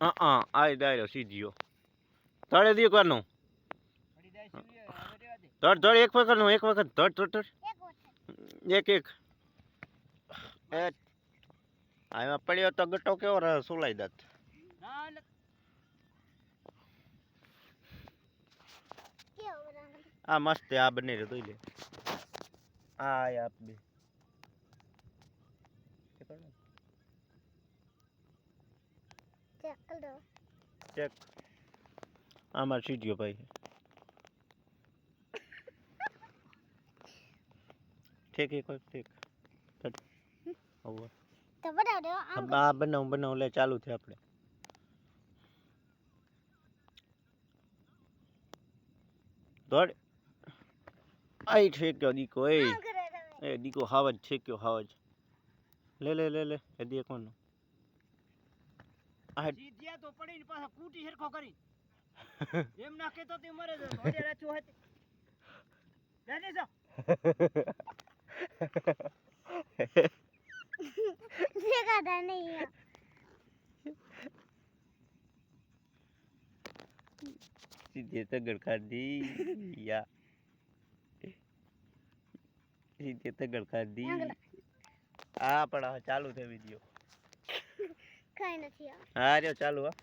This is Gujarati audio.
આઈ ડાયરો સીધીયો તળે દી કરનો ધડ ધડ એક વખત નો એક વખત ધડ ધડ એક એક આમાં પડ્યો તો ગટો કેવો રહે સુલાઈ દાત આ મસ્ત આ બને રે જોઈ લે આ આપ બે ચેક કરો ચેક આમાં સીધ્યો ભાઈ ઠીક એક ઠીક હવે તો બનાવ દો આ બનાવ લે ચાલુ છે આપણે દોડ આઈ ઠેક્યો દીકો એ દીકો હાવજ ઠેક્યો હાવજ લે લે લે લે એ દે કોનો આ જીત્યા તો પડીને પાછા કૂટી સરખો કરી એમ નાખે તો તે મરે જ ઓડે રાચું હતી જાને જો દેખાતા નહીં સીધે તગડ ખાધી યા સીધે તગડ ખાધી આ પણ ચાલુ છે વિડિયો કઈ નથી હા રહ્યો ચાલુ હા